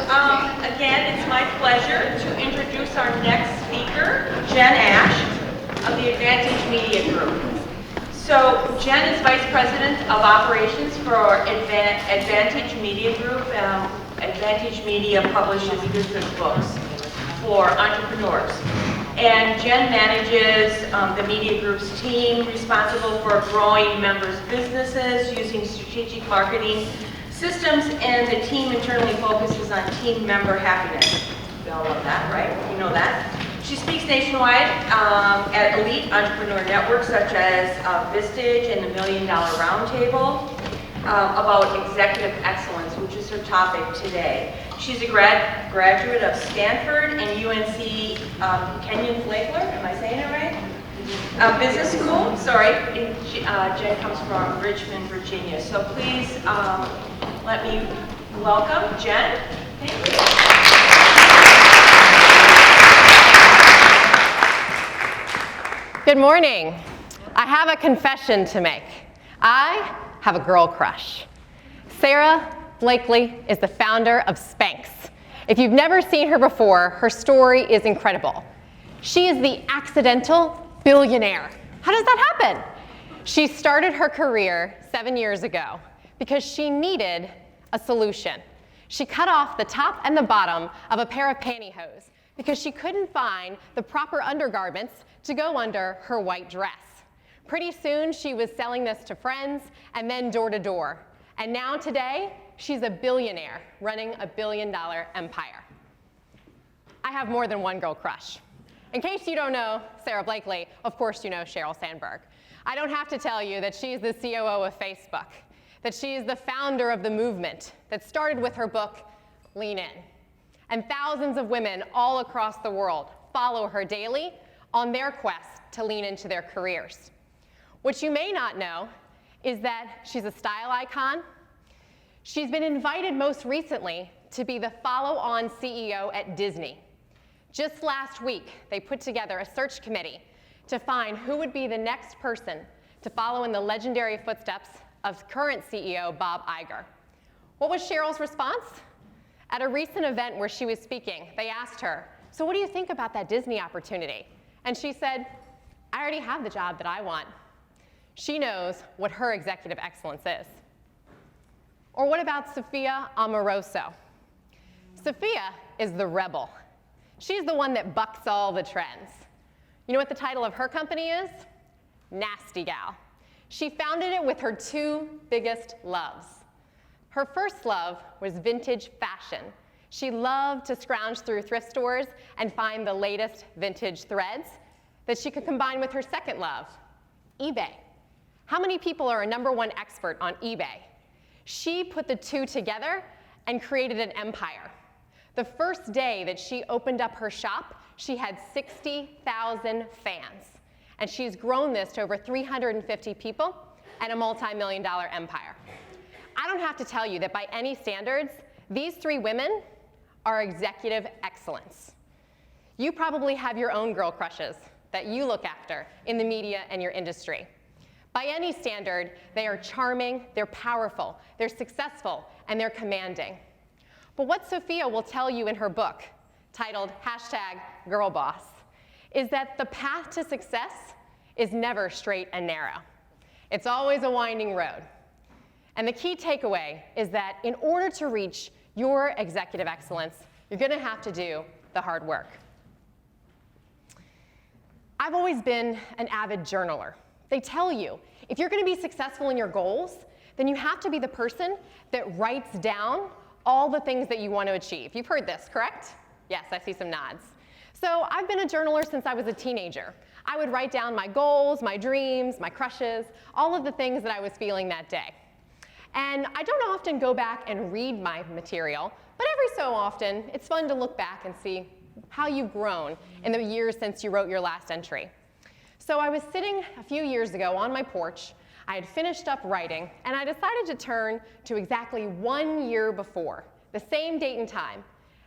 Again, it's my pleasure to introduce our next speaker, Jenn Ash of the Advantage Media Group. So Jenn is Vice President of Operations for Advantage Media Group. Advantage Media publishes business books for entrepreneurs. And Jenn manages the Media Group's team responsible for growing members' businesses using strategic marketing systems, and the team internally focuses on team member happiness. We all love that, right? You know that. She speaks nationwide at elite entrepreneur networks such as Vistage and the $1 Million Roundtable about executive excellence, which is her topic today. She's a graduate of Stanford and UNC Kenyon Flagler, am I saying it right? Business school, sorry. Jenn comes from Richmond, Virginia. So please let me welcome Jenn. Thank you. Good morning. I have a confession to make. I have a girl crush. Sarah Blakely is the founder of Spanx. If you've never seen her before, her story is incredible. She is the accidental billionaire. How does that happen? She started her career 7 years ago because she needed a solution. She cut off the top and the bottom of a pair of pantyhose because she couldn't find the proper undergarments to go under her white dress. Pretty soon, she was selling this to friends and then door to door. And now today, she's a billionaire running a $1 billion empire. I have more than one girl crush. In case you don't know Sarah Blakely, of course you know Sheryl Sandberg. I don't have to tell you that she's the COO of Facebook, that she is the founder of the movement that started with her book, Lean In. And thousands of women all across the world follow her daily on their quest to lean into their careers. What you may not know is that she's a style icon. She's been invited most recently to be the follow-on CEO at Disney. Just last week, they put together a search committee to find who would be the next person to follow in the legendary footsteps of current CEO Bob Iger. What was Sheryl's response? At a recent event where she was speaking, they asked her, "So what do you think about that Disney opportunity?" And she said, "I already have the job that I want." She knows what her executive excellence is. Or what about Sophia Amoruso? Sophia is the rebel. She's the one that bucks all the trends. You know what the title of her company is? Nasty Gal. She founded it with her two biggest loves. Her first love was vintage fashion. She loved to scrounge through thrift stores and find the latest vintage threads that she could combine with her second love, eBay. How many people are a #1 expert on eBay? She put the two together and created an empire. The first day that she opened up her shop, she had 60,000 fans. And she's grown this to over 350 people and a multi-million-dollar empire. I don't have to tell you that by any standards, these three women are executive excellence. You probably have your own girl crushes that you look after in the media and your industry. By any standard, they are charming, they're powerful, they're successful, and they're commanding. But what Sophia will tell you in her book, titled #GirlBoss, is that the path to success is never straight and narrow. It's always a winding road. And the key takeaway is that in order to reach your executive excellence, you're going to have to do the hard work. I've always been an avid journaler. They tell you, if you're going to be successful in your goals, then you have to be the person that writes down all the things that you want to achieve. You've heard this, correct? Yes, I see some nods. So I've been a journaler since I was a teenager. I would write down my goals, my dreams, my crushes, all of the things that I was feeling that day. And I don't often go back and read my material, but every so often, it's fun to look back and see how you've grown in the years since you wrote your last entry. So I was sitting a few years ago on my porch. I had finished up writing, and I decided to turn to exactly 1 year before, the same date and time,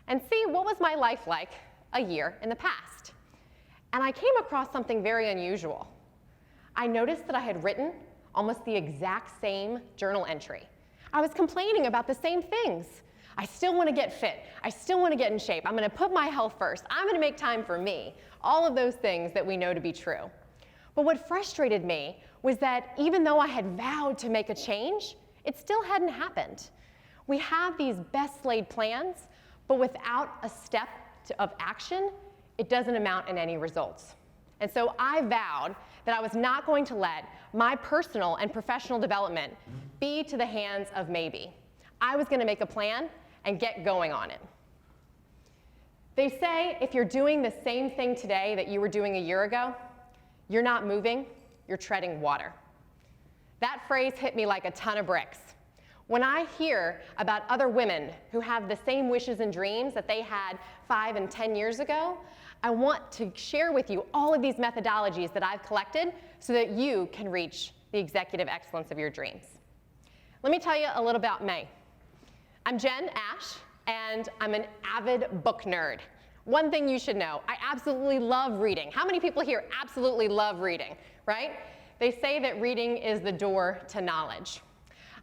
and see what was my life like a year in the past. And I came across something very unusual. I noticed that I had written almost the exact same journal entry. I was complaining about the same things. I still want to get fit. I still want to get in shape. I'm going to put my health first. I'm going to make time for me. All of those things that we know to be true. But what frustrated me was that even though I had vowed to make a change, it still hadn't happened. We have these best laid plans, but without a step of action, it doesn't amount in any results. And so I vowed that I was not going to let my personal and professional development be to the hands of maybe. I was going to make a plan and get going on it. They say if you're doing the same thing today that you were doing a year ago, you're not moving, you're treading water. That phrase hit me like a ton of bricks. When I hear about other women who have the same wishes and dreams that they had 5 and 10 years ago, I want to share with you all of these methodologies that I've collected so that you can reach the executive excellence of your dreams. Let me tell you a little about me. I'm Jenn Ash, and I'm an avid book nerd. One thing you should know, I absolutely love reading. How many people here absolutely love reading, right? They say that reading is the door to knowledge.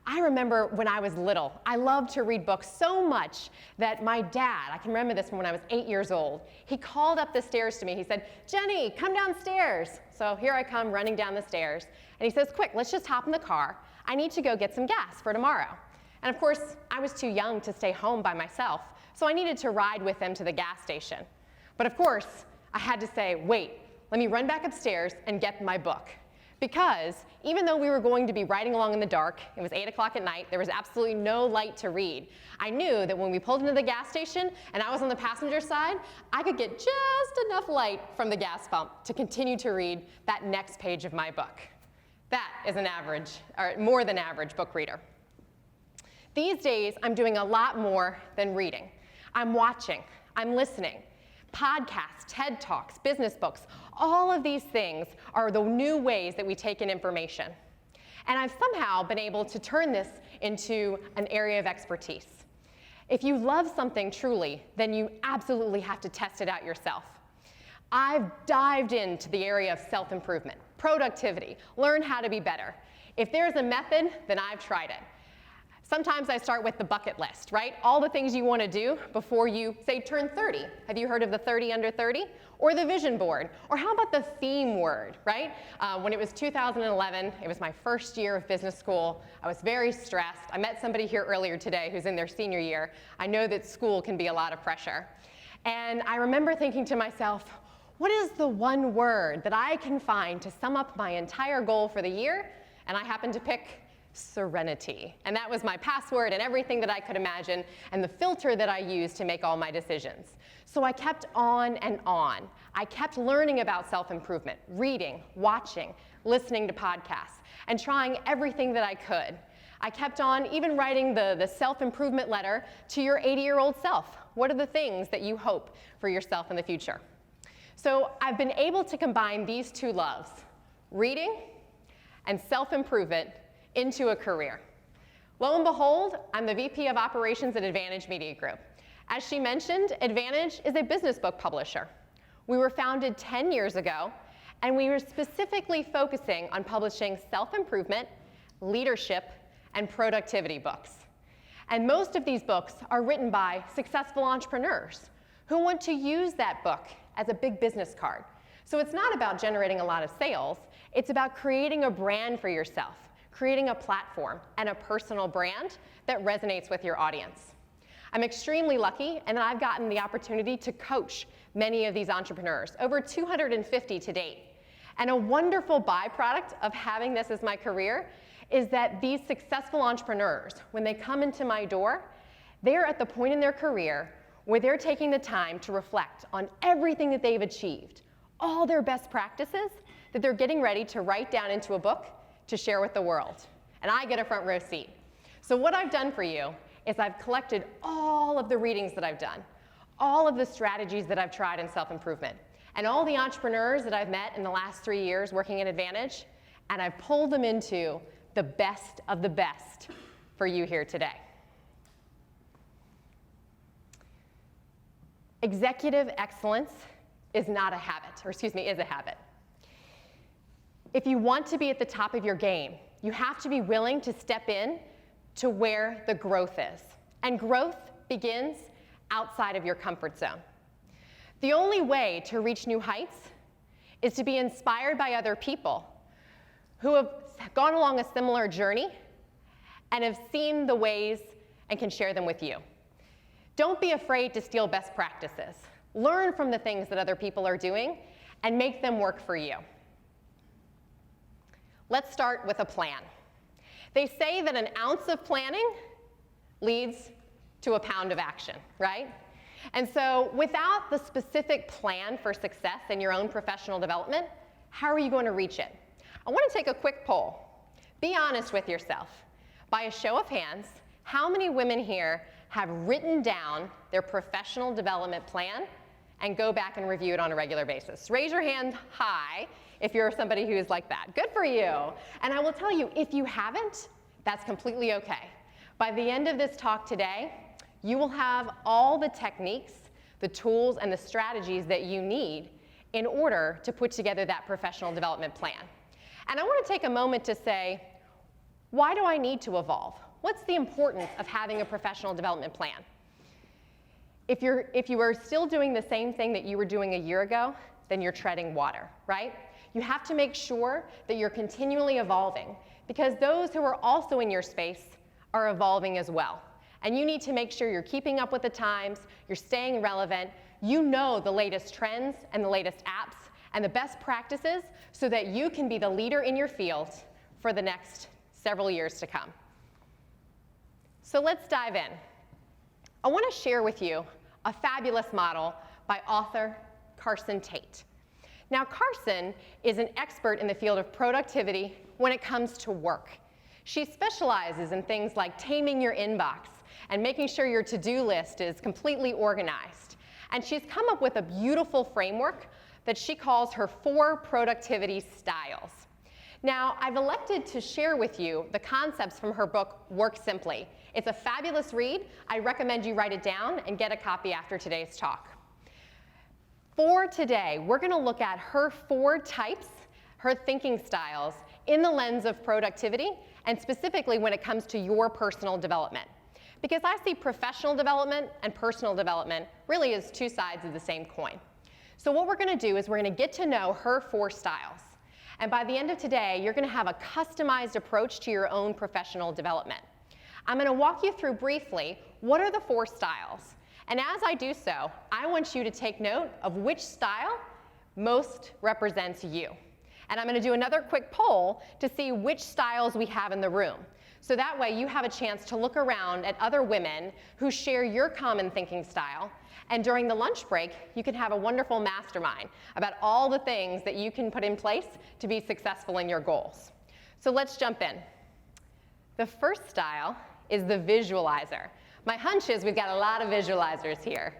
I remember when I was little, I loved to read books so much that my dad, I can remember this from when I was 8 years old, he called up the stairs to me. He said, "Jenny, come downstairs." So here I come running down the stairs, and he says, "Quick, let's just hop in the car. I need to go get some gas for tomorrow." And of course, I was too young to stay home by myself, so I needed to ride with him to the gas station. But of course, I had to say, wait, let me run back upstairs and get my book. Because even though we were going to be riding along in the dark, it was 8 o'clock at night, there was absolutely no light to read, I knew that when we pulled into the gas station and I was on the passenger side, I could get just enough light from the gas pump to continue to read that next page of my book. That is an average, or more than average book reader. These days, I'm doing a lot more than reading. I'm watching, I'm listening. Podcasts, TED Talks, business books, all of these things are the new ways that we take in information. And I've somehow been able to turn this into an area of expertise. If you love something truly, then you absolutely have to test it out yourself. I've dived into the area of self-improvement, productivity, learn how to be better. If there's a method, then I've tried it. Sometimes I start with the bucket list, right? All the things you want to do before you, say, turn 30. Have you heard of the 30 under 30? Or the vision board? Or how about the theme word, right? When it was 2011, it was my first year of business school. I was very stressed. I met somebody here earlier today who's in their senior year. I know that school can be a lot of pressure. And I remember thinking to myself, what is the one word that I can find to sum up my entire goal for the year? And I happened to pick serenity. And that was my password and everything that I could imagine and the filter that I used to make all my decisions. So I kept on and on. I kept learning about self-improvement, reading, watching, listening to podcasts, and trying everything that I could. I kept on even writing the self-improvement letter to your 80-year-old self. What are the things that you hope for yourself in the future? So I've been able to combine these two loves, reading and self-improvement, into a career. Lo and behold, I'm the VP of Operations at Advantage Media Group. As she mentioned, Advantage is a business book publisher. We were founded 10 years ago, and we were specifically focusing on publishing self-improvement, leadership, and productivity books. And most of these books are written by successful entrepreneurs who want to use that book as a big business card. So it's not about generating a lot of sales, it's about creating a brand for yourself, creating a platform and a personal brand that resonates with your audience. I'm extremely lucky, and I've gotten the opportunity to coach many of these entrepreneurs, over 250 to date. And a wonderful byproduct of having this as my career is that these successful entrepreneurs, when they come into my door, they're at the point in their career where they're taking the time to reflect on everything that they've achieved, all their best practices that they're getting ready to write down into a book to share with the world. And I get a front row seat. So what I've done for you is I've collected all of the readings that I've done, all of the strategies that I've tried in self-improvement, and all the entrepreneurs that I've met in the last 3 years working at Advantage, and I've pulled them into the best of the best for you here today. Executive excellence is not a habit, or excuse me, is a habit. If you want to be at the top of your game, you have to be willing to step in to where the growth is. And growth begins outside of your comfort zone. The only way to reach new heights is to be inspired by other people who have gone along a similar journey and have seen the ways and can share them with you. Don't be afraid to steal best practices. Learn from the things that other people are doing and make them work for you. Let's start with a plan. They say that an ounce of planning leads to a pound of action, right? And so without the specific plan for success in your own professional development, how are you going to reach it? I want to take a quick poll. Be honest with yourself. By a show of hands, how many women here have written down their professional development plan and go back and review it on a regular basis? Raise your hand high if you're somebody who is like that. Good for you. And I will tell you, if you haven't, that's completely okay. By the end of this talk today, you will have all the techniques, the tools, and the strategies that you need in order to put together that professional development plan. And I want to take a moment to say, why do I need to evolve? What's the importance of having a professional development plan? If you are still doing the same thing that you were doing a year ago, then you're treading water, right? You have to make sure that you're continually evolving, because those who are also in your space are evolving as well. And you need to make sure you're keeping up with the times, you're staying relevant, you know the latest trends and the latest apps and the best practices so that you can be the leader in your field for the next several years to come. So let's dive in. I want to share with you a fabulous model by author Carson Tate. Now, Carson is an expert in the field of productivity when it comes to work. She specializes in things like taming your inbox and making sure your to-do list is completely organized. And she's come up with a beautiful framework that she calls her 4 productivity styles. Now, I've elected to share with you the concepts from her book, Work Simply. It's a fabulous read. I recommend you write it down and get a copy after today's talk. For today, we're going to look at her 4 types, her thinking styles, in the lens of productivity, and specifically when it comes to your personal development. Because I see professional development and personal development really as 2 sides of the same coin. So what we're going to do is we're going to get to know her 4 styles. And by the end of today, you're going to have a customized approach to your own professional development. I'm going to walk you through briefly what are the 4 styles. And as I do so, I want you to take note of which style most represents you. And I'm going to do another quick poll to see which styles we have in the room. So that way you have a chance to look around at other women who share your common thinking style. And during the lunch break, you can have a wonderful mastermind about all the things that you can put in place to be successful in your goals. So let's jump in. The first style is the visualizer. My hunch is we've got a lot of visualizers here.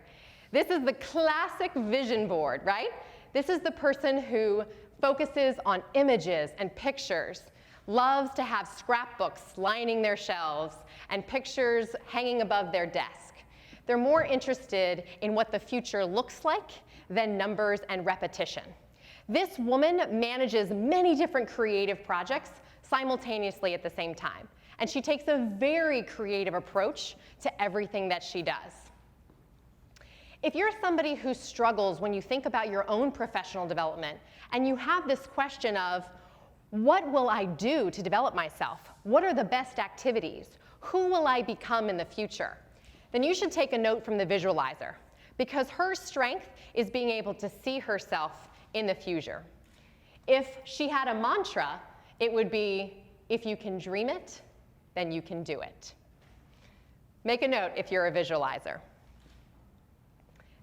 This is the classic vision board, right? This is the person who focuses on images and pictures, loves to have scrapbooks lining their shelves and pictures hanging above their desk. They're more interested in what the future looks like than numbers and repetition. This woman manages many different creative projects simultaneously at the same time, and she takes a very creative approach to everything that she does. If you're somebody who struggles when you think about your own professional development, and you have this question of, what will I do to develop myself? What are the best activities? Who will I become in the future? Then you should take a note from the visualizer, because her strength is being able to see herself in the future. If she had a mantra, it would be, if you can dream it, then you can do it. Make a note if you're a visualizer.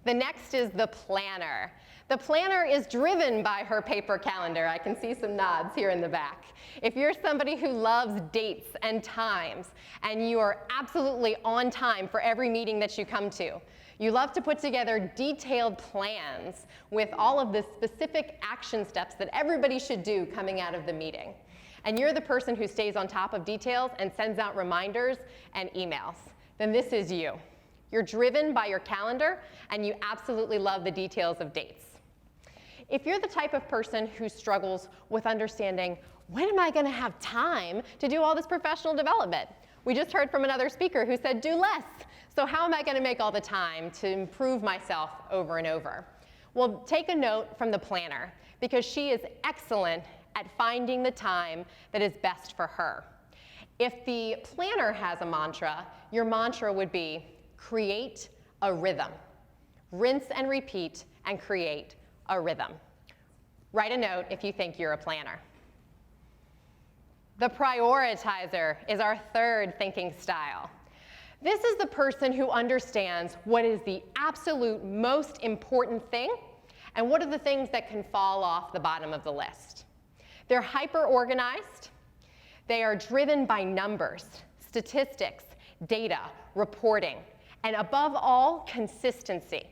The next is the planner. The planner is driven by her paper calendar. I can see some nods here in the back. If you're somebody who loves dates and times, and you are absolutely on time for every meeting that you come to, you love to put together detailed plans with all of the specific action steps that everybody should do coming out of the meeting. And you're the person who stays on top of details and sends out reminders and emails, then this is you. You're driven by your calendar, and you absolutely love the details of dates. If you're the type of person who struggles with understanding, when am I going to have time to do all this professional development? We just heard from another speaker who said, do less. So how am I going to make all the time to improve myself over and over? Well, take a note from the planner, because she is excellent at finding the time that is best for her. If the planner has a mantra, your mantra would be create a rhythm. Rinse and repeat and create a rhythm. Write a note if you think you're a planner. The prioritizer is our third thinking style. This is the person who understands what is the absolute most important thing and what are the things that can fall off the bottom of the list. They're hyper-organized. They are driven by numbers, statistics, data, reporting, and above all, consistency.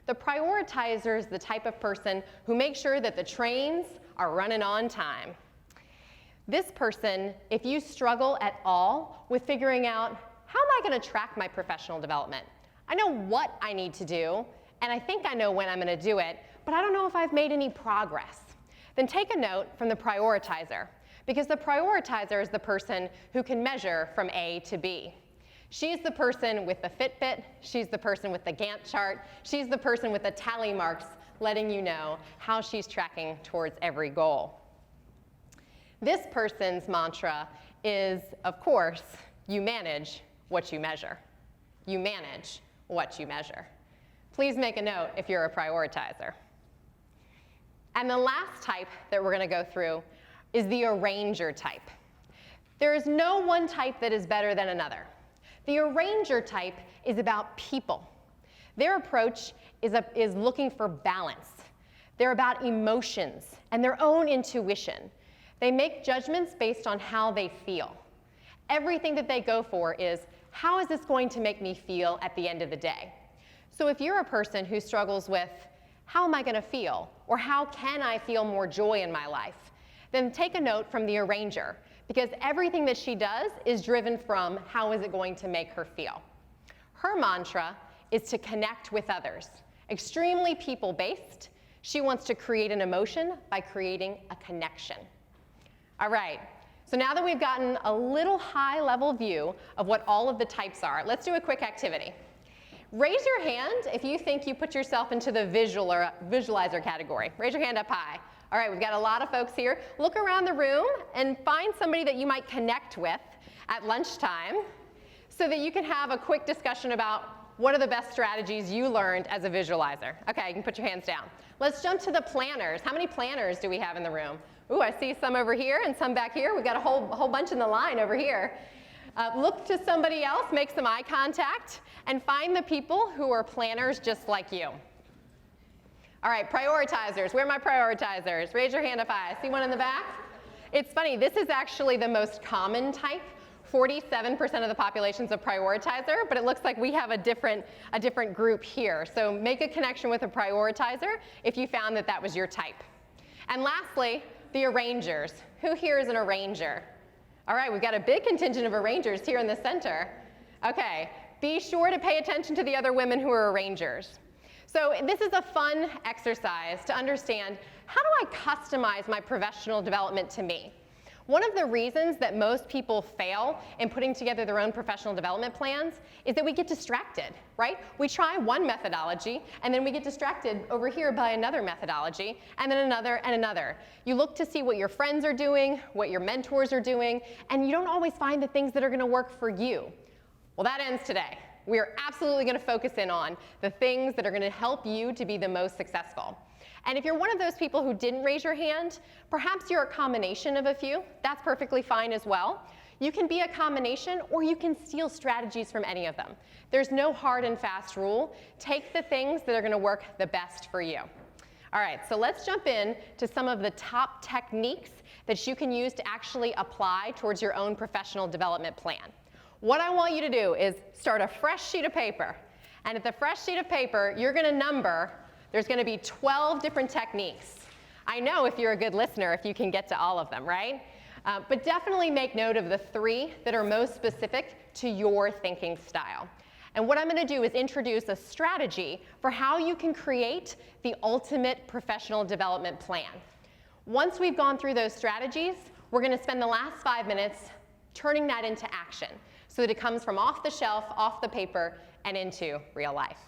The prioritizer is the type of person who makes sure that the trains are running on time. This person, if you struggle at all with figuring out, how am I going to track my professional development? I know what I need to do, and I think I know when I'm going to do it, but I don't know if I've made any progress. Then take a note from the prioritizer, because the prioritizer is the person who can measure from A to B. She's the person with the Fitbit, she's the person with the Gantt chart, she's the person with the tally marks letting you know how she's tracking towards every goal. This person's mantra is, of course, you manage what you measure. You manage what you measure. Please make a note if you're a prioritizer. And the last type that we're going to go through is the arranger type. There is no one type that is better than another. The arranger type is about people. Their approach is looking for balance. They're about emotions and their own intuition. They make judgments based on how they feel. Everything that they go for is, how is this going to make me feel at the end of the day? So if you're a person who struggles with, how am I going to feel? Or how can I feel more joy in my life? Then take a note from the arranger, because everything that she does is driven from how is it going to make her feel. Her mantra is to connect with others. Extremely people-based, she wants to create an emotion by creating a connection. All right, so now that we've gotten a little high-level view of what all of the types are, let's do a quick activity. Raise your hand if you think you put yourself into the visualizer category. Raise your hand up high. All right, we've got a lot of folks here. Look around the room and find somebody that you might connect with at lunchtime so that you can have a quick discussion about what are the best strategies you learned as a visualizer. Okay, you can put your hands down. Let's jump to the planners. How many planners do we have in the room? Ooh, I see some over here and some back here. We've got a whole bunch in the line over here. Look to somebody else, make some eye contact, and find the people who are planners just like you. All right, prioritizers. Where are my prioritizers? Raise your hand up high. I see one in the back. It's funny, this is actually the most common type. 47% of the population's a prioritizer, but it looks like we have a different group here. So make a connection with a prioritizer if you found that that was your type. And lastly, the arrangers. Who here is an arranger? All right, we've got a big contingent of arrangers here in the center. Okay, be sure to pay attention to the other women who are arrangers. So this is a fun exercise to understand, how do I customize my professional development to me? One of the reasons that most people fail in putting together their own professional development plans is that we get distracted, right? We try one methodology, and then we get distracted over here by another methodology, and then another and another. You look to see what your friends are doing, what your mentors are doing, and you don't always find the things that are going to work for you. Well, that ends today. We are absolutely going to focus in on the things that are going to help you to be the most successful. And if you're one of those people who didn't raise your hand, perhaps you're a combination of a few. That's perfectly fine as well. You can be a combination, or you can steal strategies from any of them. There's no hard and fast rule. Take the things that are going to work the best for you. All right, so let's jump in to some of the top techniques that you can use to actually apply towards your own professional development plan. What I want you to do is start a fresh sheet of paper. And at the fresh sheet of paper, you're going to number, there's going to be 12 different techniques. I know if you're a good listener, if you can get to all of them, right? But definitely make note of the 3 that are most specific to your thinking style. And what I'm going to do is introduce a strategy for how you can create the ultimate professional development plan. Once we've gone through those strategies, we're going to spend the last 5 minutes turning that into action so that it comes from off the shelf, off the paper, and into real life.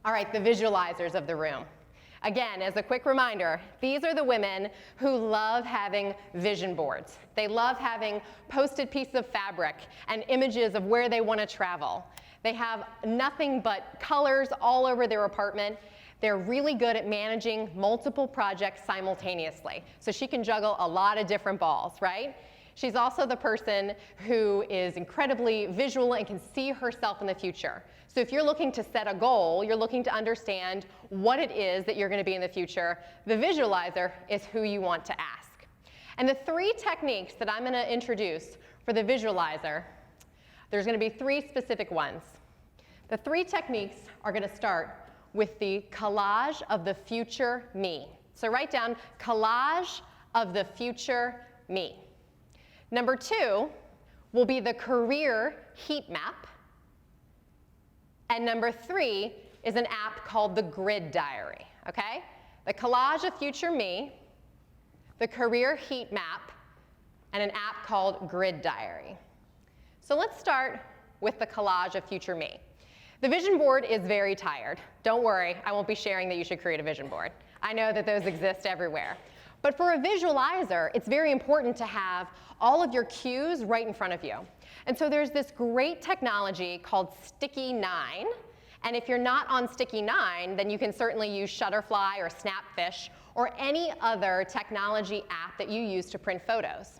All right, the visualizers of the room. Again, as a quick reminder, these are the women who love having vision boards. They love having posted pieces of fabric and images of where they want to travel. They have nothing but colors all over their apartment. They're really good at managing multiple projects simultaneously. So she can juggle a lot of different balls, right? She's also the person who is incredibly visual and can see herself in the future. So if you're looking to set a goal, you're looking to understand what it is that you're going to be in the future, the visualizer is who you want to ask. And the 3 techniques that I'm going to introduce for the visualizer, there's going to be 3 specific ones. The 3 techniques are going to start with the collage of the future me. So write down collage of the future me. Number 2 will be the career heat map. And number 3 is an app called the Grid Diary, okay? The collage of future me, the career heat map, and an app called Grid Diary. So let's start with the collage of future me. The vision board is very tired. Don't worry, I won't be sharing that you should create a vision board. I know that those exist everywhere. But for a visualizer, it's very important to have all of your cues right in front of you. And so there's this great technology called Sticky 9. And if you're not on Sticky 9, then you can certainly use Shutterfly or Snapfish or any other technology app that you use to print photos.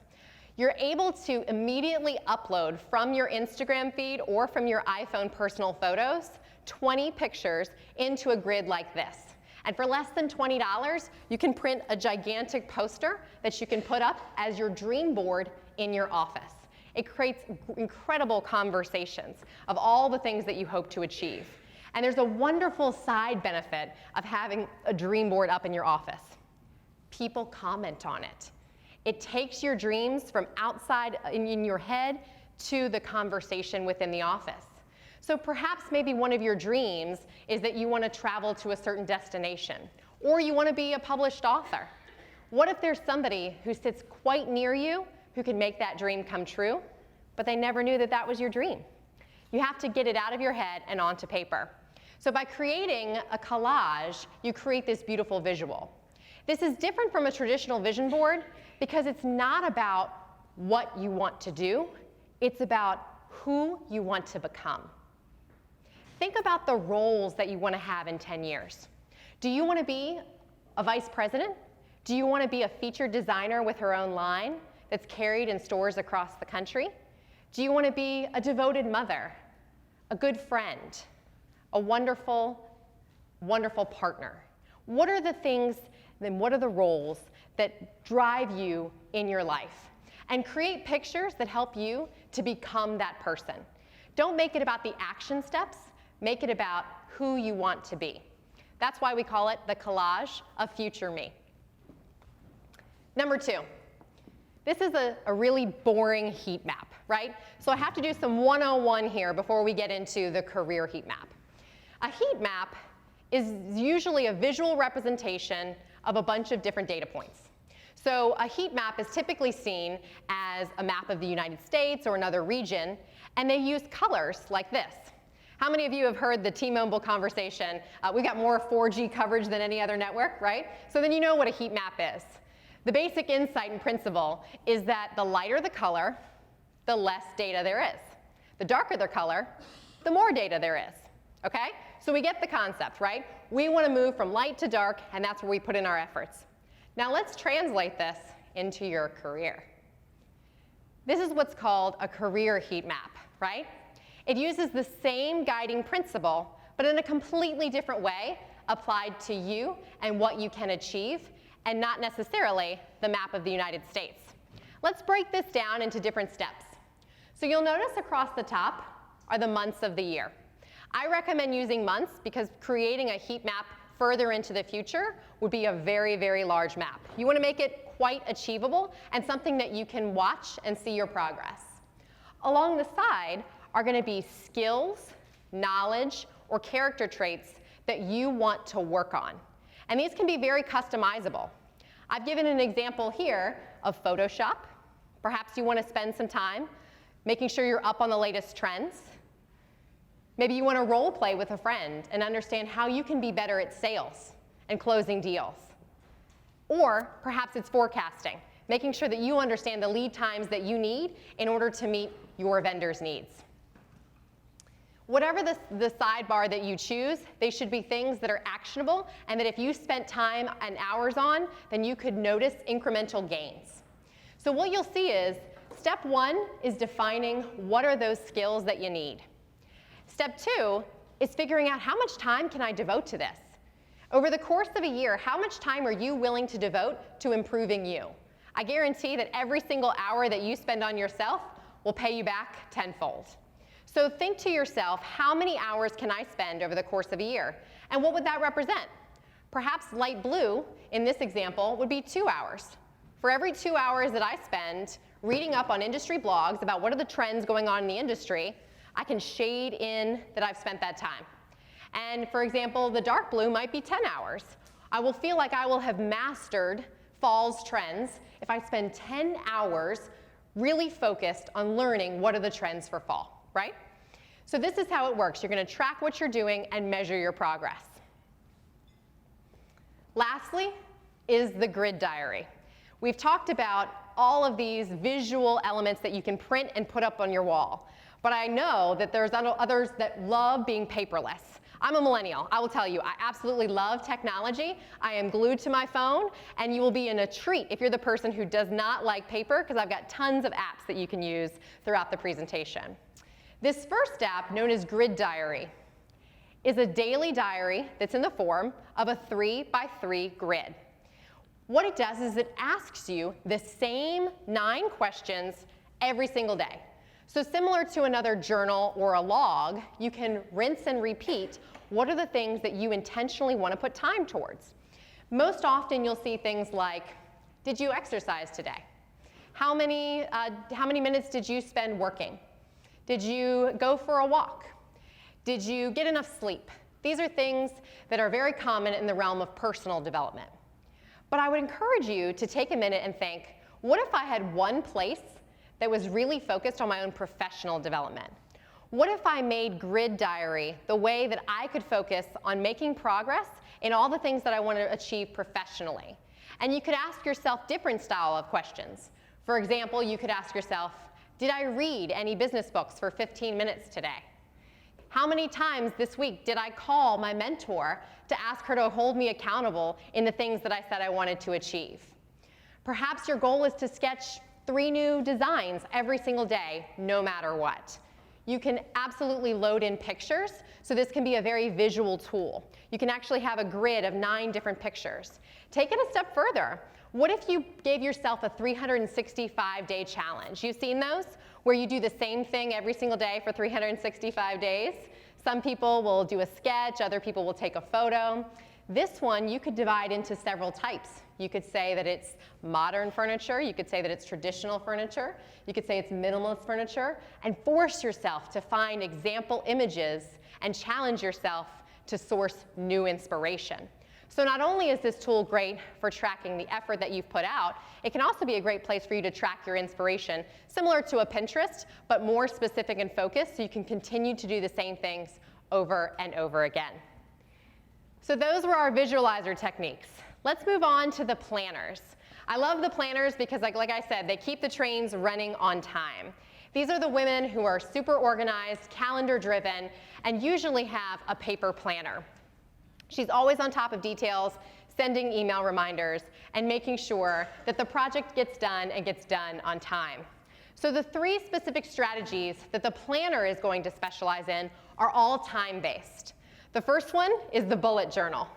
You're able to immediately upload from your Instagram feed or from your iPhone personal photos 20 pictures into a grid like this. And for less than $20, you can print a gigantic poster that you can put up as your dream board in your office. It creates incredible conversations of all the things that you hope to achieve. And there's a wonderful side benefit of having a dream board up in your office. People comment on it. It takes your dreams from outside in your head to the conversation within the office. So perhaps maybe one of your dreams is that you want to travel to a certain destination, or you want to be a published author. What if there's somebody who sits quite near you who can make that dream come true, but they never knew that that was your dream? You have to get it out of your head and onto paper. So by creating a collage, you create this beautiful visual. This is different from a traditional vision board because it's not about what you want to do, it's about who you want to become. Think about the roles that you want to have in 10 years. Do you want to be a vice president? Do you want to be a featured designer with her own line that's carried in stores across the country? Do you want to be a devoted mother, a good friend, a wonderful, wonderful partner? What are the things, then what are the roles that drive you in your life? And create pictures that help you to become that person. Don't make it about the action steps. Make it about who you want to be. That's why we call it the collage of future me. Number 2, this is a really boring heat map, right? So I have to do some 101 here before we get into the career heat map. A heat map is usually a visual representation of a bunch of different data points. So a heat map is typically seen as a map of the United States or another region, and they use colors like this. How many of you have heard the T-Mobile conversation? We got more 4G coverage than any other network, right? So then you know what a heat map is. The basic insight and principle is that the lighter the color, the less data there is. The darker the color, the more data there is, okay? So we get the concept, right? We want to move from light to dark, and that's where we put in our efforts. Now let's translate this into your career. This is what's called a career heat map, right? It uses the same guiding principle, but in a completely different way applied to you and what you can achieve, and not necessarily the map of the United States. Let's break this down into different steps. So you'll notice across the top are the months of the year. I recommend using months because creating a heat map further into the future would be a very, very large map. You want to make it quite achievable and something that you can watch and see your progress. Along the side are going to be skills, knowledge, or character traits that you want to work on. And these can be very customizable. I've given an example here of Photoshop. Perhaps you want to spend some time making sure you're up on the latest trends. Maybe you want to role play with a friend and understand how you can be better at sales and closing deals. Or perhaps it's forecasting, making sure that you understand the lead times that you need in order to meet your vendor's needs. Whatever the sidebar that you choose, they should be things that are actionable and that if you spent time and hours on, then you could notice incremental gains. So what you'll see is, step 1 is defining what are those skills that you need. Step 2 is figuring out how much time can I devote to this. Over the course of a year, how much time are you willing to devote to improving you? I guarantee that every single hour that you spend on yourself will pay you back tenfold. So think to yourself, how many hours can I spend over the course of a year? And what would that represent? Perhaps light blue, in this example, would be 2 hours. For every 2 hours that I spend reading up on industry blogs about what are the trends going on in the industry, I can shade in that I've spent that time. And for example, the dark blue might be 10 hours. I will feel like I will have mastered fall's trends if I spend 10 hours really focused on learning what are the trends for fall, right? So this is how it works. You're going to track what you're doing and measure your progress. Lastly is the grid diary. We've talked about all of these visual elements that you can print and put up on your wall. But I know that there's others that love being paperless. I'm a millennial. I will tell you, I absolutely love technology. I am glued to my phone, and you will be in a treat if you're the person who does not like paper, because I've got tons of apps that you can use throughout the presentation. This first app, known as Grid Diary, is a daily diary that's in the form of a 3x3 grid. What it does is it asks you the same 9 questions every single day. So similar to another journal or a log, you can rinse and repeat what are the things that you intentionally want to put time towards. Most often you'll see things like, did you exercise today? How many minutes did you spend working? Did you go for a walk? Did you get enough sleep? These are things that are very common in the realm of personal development. But I would encourage you to take a minute and think, what if I had one place that was really focused on my own professional development? What if I made Grid Diary the way that I could focus on making progress in all the things that I want to achieve professionally? And you could ask yourself different style of questions. For example, you could ask yourself, did I read any business books for 15 minutes today? How many times this week did I call my mentor to ask her to hold me accountable in the things that I said I wanted to achieve? Perhaps your goal is to sketch 3 new designs every single day, no matter what. You can absolutely load in pictures, so this can be a very visual tool. You can actually have a grid of 9 different pictures. Take it a step further. What if you gave yourself a 365-day challenge? You've seen those, where you do the same thing every single day for 365 days. Some people will do a sketch, other people will take a photo. This one you could divide into several types. You could say that it's modern furniture, you could say that it's traditional furniture, you could say it's minimalist furniture, and force yourself to find example images and challenge yourself to source new inspiration. So not only is this tool great for tracking the effort that you've put out, it can also be a great place for you to track your inspiration, similar to a Pinterest, but more specific and focused, so you can continue to do the same things over and over again. So those were our visualizer techniques. Let's move on to the planners. I love the planners because, like I said, they keep the trains running on time. These are the women who are super organized, calendar driven, and usually have a paper planner. She's always on top of details, sending email reminders, and making sure that the project gets done and gets done on time. So the 3 specific strategies that the planner is going to specialize in are all time-based. The first one is the bullet journal.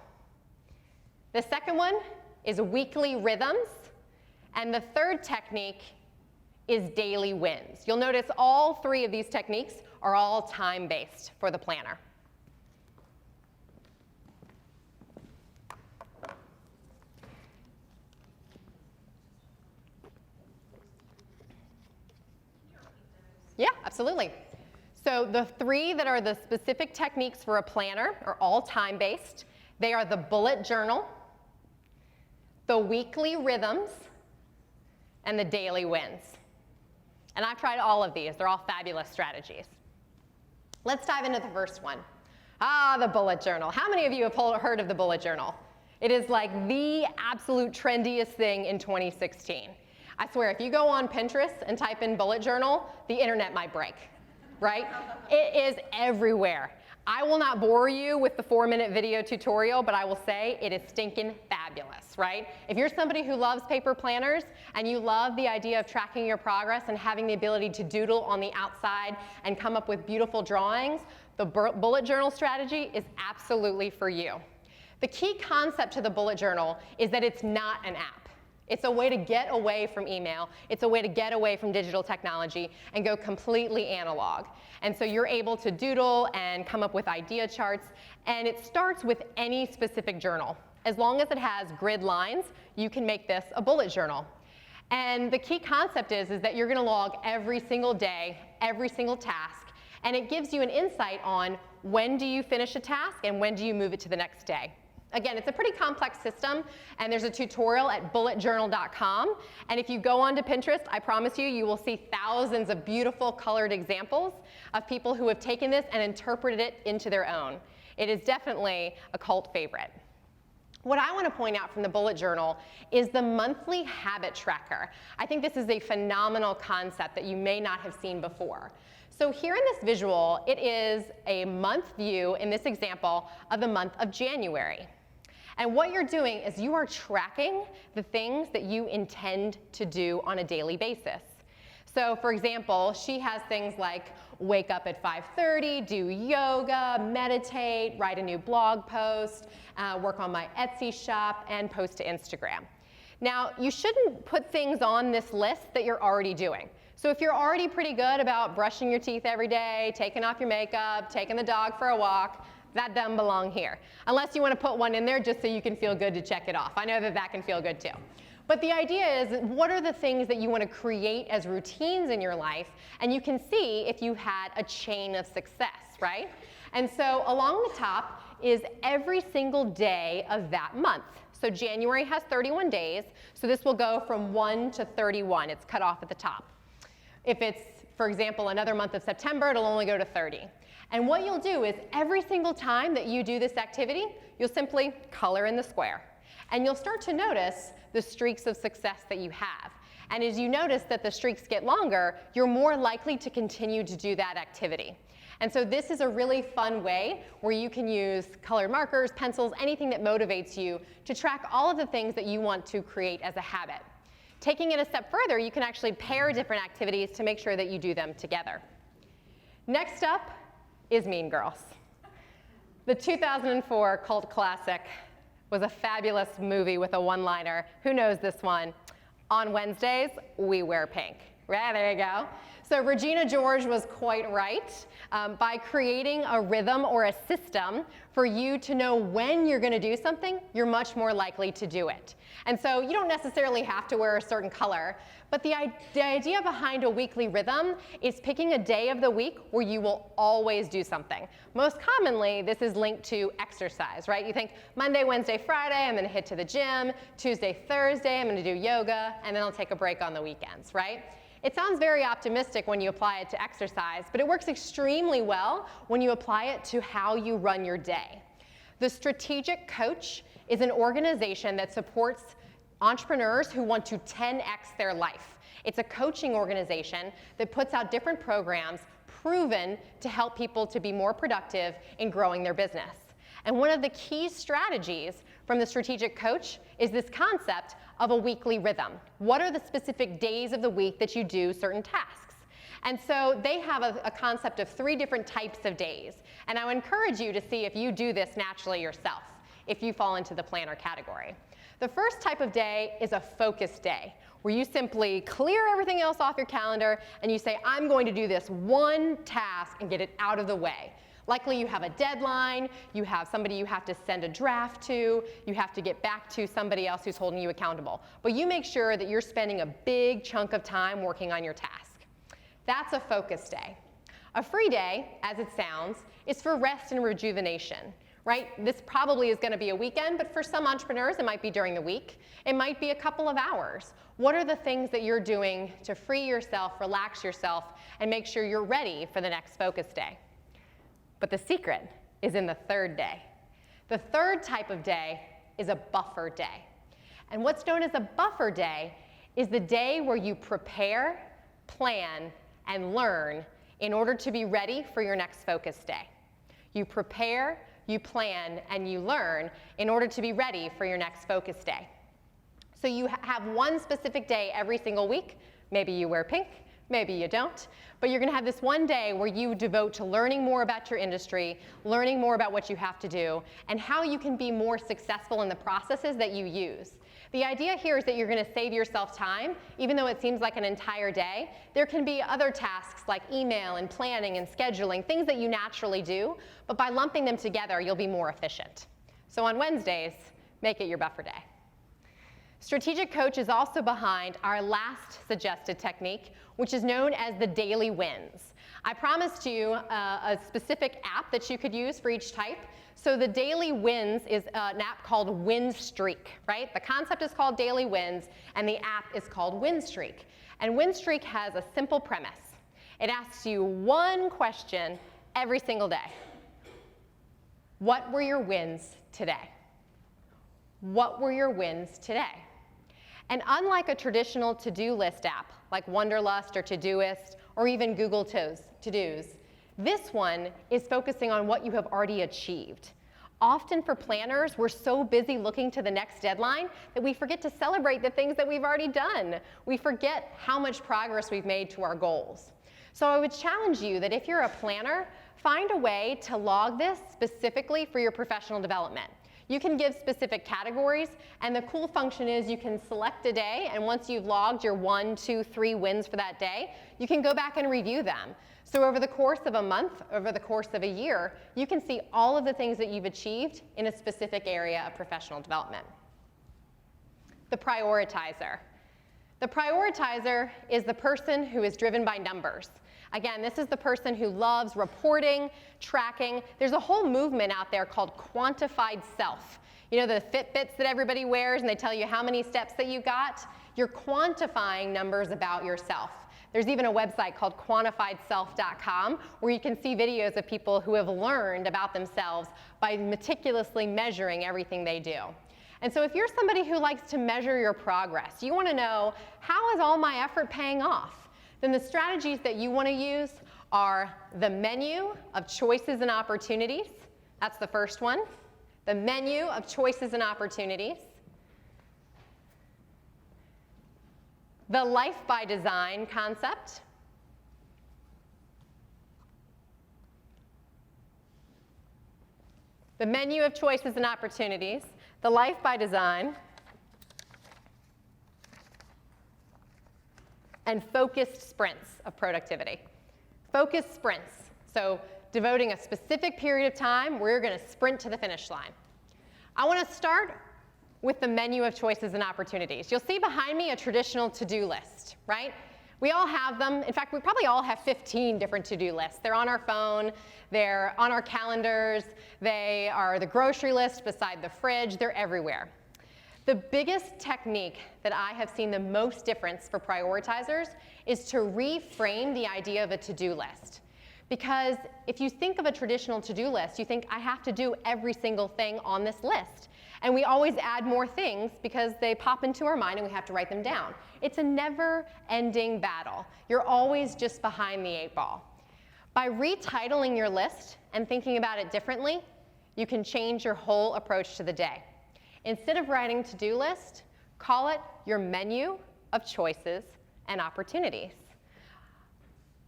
The second one is weekly rhythms. And the third technique is daily wins. You'll notice all 3 of these techniques are all time-based for the planner. Yeah, absolutely. So the 3 that are the specific techniques for a planner are all time-based. They are the bullet journal, the weekly rhythms, and the daily wins. And I've tried all of these. They're all fabulous strategies. Let's dive into the first one. The bullet journal. How many of you have heard of the bullet journal? It is like the absolute trendiest thing in 2016. I swear, if you go on Pinterest and type in bullet journal, the internet might break, right? It is everywhere. I will not bore you with the 4-minute video tutorial, but I will say it is stinking fabulous, right? If you're somebody who loves paper planners and you love the idea of tracking your progress and having the ability to doodle on the outside and come up with beautiful drawings, the bullet journal strategy is absolutely for you. The key concept to the bullet journal is that it's not an app. It's a way to get away from email. It's a way to get away from digital technology and go completely analog. And so you're able to doodle and come up with idea charts, and it starts with any specific journal. As long as it has grid lines, you can make this a bullet journal. And the key concept is that you're gonna log every single day, every single task, and it gives you an insight on when do you finish a task and when do you move it to the next day. Again, it's a pretty complex system, and there's a tutorial at bulletjournal.com. And if you go onto Pinterest, I promise you, you will see thousands of beautiful colored examples of people who have taken this and interpreted it into their own. It is definitely a cult favorite. What I want to point out from the bullet journal is the monthly habit tracker. I think this is a phenomenal concept that you may not have seen before. So here in this visual, it is a month view in this example of the month of January. And what you're doing is you are tracking the things that you intend to do on a daily basis. So for example, she has things like wake up at 5:30, do yoga, meditate, write a new blog post, work on my Etsy shop, and post to Instagram. Now, you shouldn't put things on this list that you're already doing. So if you're already pretty good about brushing your teeth every day, taking off your makeup, taking the dog for a walk, that doesn't belong here. Unless you want to put one in there just so you can feel good to check it off. I know that that can feel good too. But the idea is, what are the things that you want to create as routines in your life? And you can see if you had a chain of success, right? And so along the top is every single day of that month. So January has 31 days, so this will go from 1 to 31. It's cut off at the top. If it's, for example, another month of September, it'll only go to 30. And what you'll do is every single time that you do this activity, you'll simply color in the square. And you'll start to notice the streaks of success that you have. And as you notice that the streaks get longer, you're more likely to continue to do that activity. And so this is a really fun way where you can use colored markers, pencils, anything that motivates you to track all of the things that you want to create as a habit. Taking it a step further, you can actually pair different activities to make sure that you do them together. Next up is Mean Girls. The 2004 cult classic was a fabulous movie with a one-liner. Who knows this one? On Wednesdays, we wear pink. Right, there you go. So Regina George was quite right by creating a rhythm or a system for you to know when you're going to do something, you're much more likely to do it. And so you don't necessarily have to wear a certain color, but the idea behind a weekly rhythm is picking a day of the week where you will always do something. Most commonly, this is linked to exercise, right? You think Monday, Wednesday, Friday, I'm going to hit to the gym. Tuesday, Thursday, I'm going to do yoga, and then I'll take a break on the weekends, right? It sounds very optimistic when you apply it to exercise, but it works extremely well when you apply it to how you run your day. The Strategic Coach is an organization that supports entrepreneurs who want to 10x their life. It's a coaching organization that puts out different programs proven to help people to be more productive in growing their business. And one of the key strategies from the Strategic Coach is this concept of a weekly rhythm. What are the specific days of the week that you do certain tasks? And so they have a concept of 3 different types of days. And I would encourage you to see if you do this naturally yourself, if you fall into the planner category. The first type of day is a focus day, where you simply clear everything else off your calendar and you say, I'm going to do this one task and get it out of the way. Likely you have a deadline, you have somebody you have to send a draft to, you have to get back to somebody else who's holding you accountable. But you make sure that you're spending a big chunk of time working on your task. That's a focus day. A free day, as it sounds, is for rest and rejuvenation, right? This probably is going to be a weekend, but for some entrepreneurs, it might be during the week. It might be a couple of hours. What are the things that you're doing to free yourself, relax yourself, and make sure you're ready for the next focus day? But the secret is in the third day. The third type of day is a buffer day. And what's known as a buffer day is the day where you prepare, plan, and learn in order to be ready for your next focus day. You prepare, you plan, and you learn in order to be ready for your next focus day. So you have one specific day every single week. Maybe you wear pink, maybe you don't, but you're going to have this one day where you devote to learning more about your industry, learning more about what you have to do, and how you can be more successful in the processes that you use. The idea here is that you're going to save yourself time, even though it seems like an entire day. There can be other tasks like email and planning and scheduling, things that you naturally do, but by lumping them together, you'll be more efficient. So on Wednesdays, make it your buffer day. Strategic Coach is also behind our last suggested technique, which is known as the daily wins. I promised you a specific app that you could use for each type. So the daily wins is an app called Win Streak, right? The concept is called daily wins, and the app is called Win Streak. And Win Streak has a simple premise. It asks you one question every single day. What were your wins today? What were your wins today? And unlike a traditional to-do list app like Wonderlust or Todoist or even Google To-Dos, this one is focusing on what you have already achieved. Often for planners, we're so busy looking to the next deadline that we forget to celebrate the things that we've already done. We forget how much progress we've made to our goals. So I would challenge you that if you're a planner, find a way to log this specifically for your professional development. You can give specific categories, and the cool function is you can select a day, and once you've logged your 1, 2, 3 wins for that day, you can go back and review them. So over the course of a month, over the course of a year, you can see all of the things that you've achieved in a specific area of professional development. The prioritizer. The prioritizer is the person who is driven by numbers. Again, this is the person who loves reporting, tracking. There's a whole movement out there called quantified self. You know, the Fitbits that everybody wears and they tell you how many steps that you got? You're quantifying numbers about yourself. There's even a website called quantifiedself.com where you can see videos of people who have learned about themselves by meticulously measuring everything they do. And so if you're somebody who likes to measure your progress, you want to know, how is all my effort paying off? Then the strategies that you want to use are the menu of choices and opportunities. That's the first one. The menu of choices and opportunities. The life by design concept. The menu of choices and opportunities. The life by design. And focused sprints of productivity. Focused sprints. So devoting a specific period of time where you're going to sprint to the finish line. I want to start with the menu of choices and opportunities. You'll see behind me a traditional to-do list, right? We all have them. In fact, we probably all have 15 different to-do lists. They're on our phone, they're on our calendars, they are the grocery list beside the fridge, they're everywhere. The biggest technique that I have seen the most difference for prioritizers is to reframe the idea of a to-do list. Because if you think of a traditional to-do list, you think, I have to do every single thing on this list. And we always add more things because they pop into our mind and we have to write them down. It's a never-ending battle. You're always just behind the 8 ball. By retitling your list and thinking about it differently, you can change your whole approach to the day. Instead of writing to-do list, call it your menu of choices and opportunities.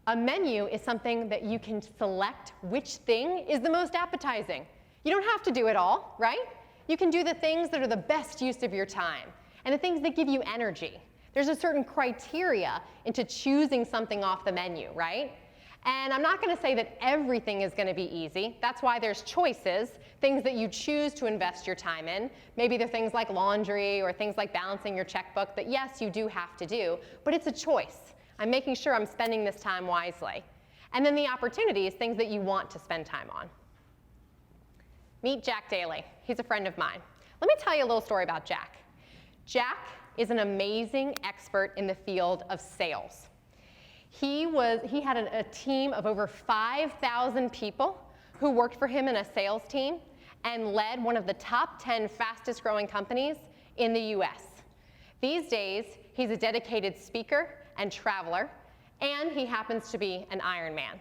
A menu is something that you can select which thing is the most appetizing. You don't have to do it all, right? You can do the things that are the best use of your time and the things that give you energy. There's a certain criteria into choosing something off the menu, right? And I'm not going to say that everything is going to be easy. That's why there's choices, things that you choose to invest your time in. Maybe they're things like laundry or things like balancing your checkbook that, yes, you do have to do, but it's a choice. I'm making sure I'm spending this time wisely. And then the opportunities, things that you want to spend time on. Meet Jack Daly. He's a friend of mine. Let me tell you a little story about Jack. Jack is an amazing expert in the field of sales. He had a team of over 5,000 people who worked for him in a sales team and led one of the top 10 fastest growing companies in the US. These days, he's a dedicated speaker and traveler, and he happens to be an Iron Man.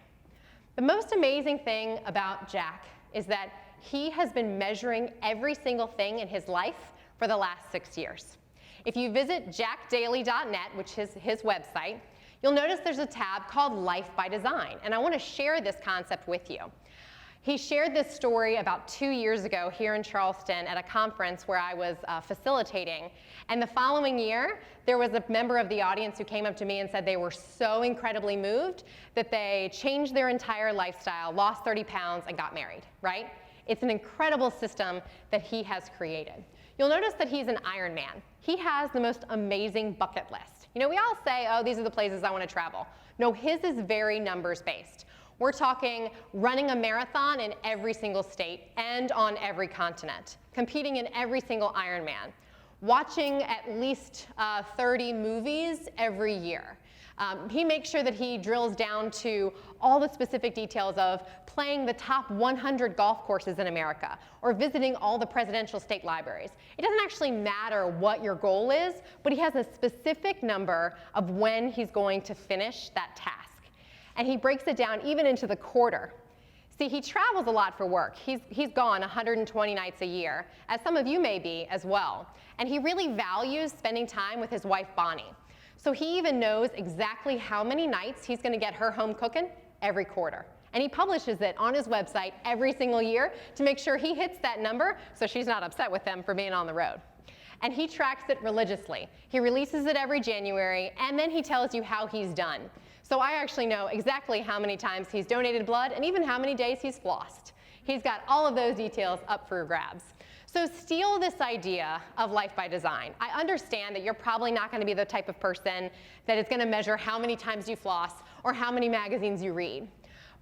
The most amazing thing about Jack is that he has been measuring every single thing in his life for the last 6 years. If you visit jackdaily.net, which is his website, you'll notice there's a tab called Life by Design, and I want to share this concept with you. He shared this story about 2 years ago here in Charleston at a conference where I was facilitating. And the following year, there was a member of the audience who came up to me and said they were so incredibly moved that they changed their entire lifestyle, lost 30 pounds, and got married, right? It's an incredible system that he has created. You'll notice that he's an Iron Man. He has the most amazing bucket list. You know, we all say, oh, these are the places I want to travel. No, his is very numbers-based. We're talking running a marathon in every single state and on every continent, competing in every single Ironman, watching at least 30 movies every year. He makes sure that he drills down to all the specific details of playing the top 100 golf courses in America or visiting all the presidential state libraries. It doesn't actually matter what your goal is, but he has a specific number of when he's going to finish that task. And he breaks it down even into the quarter. See, he travels a lot for work. He's gone 120 nights a year, as some of you may be as well. And he really values spending time with his wife, Bonnie. So he even knows exactly how many nights he's going to get her home cooking every quarter. And he publishes it on his website every single year to make sure he hits that number so she's not upset with him for being on the road. And he tracks it religiously. He releases it every January, and then he tells you how he's done. So I actually know exactly how many times he's donated blood and even how many days he's flossed. He's got all of those details up for grabs. So steal this idea of life by design. I understand that you're probably not going to be the type of person that is going to measure how many times you floss or how many magazines you read.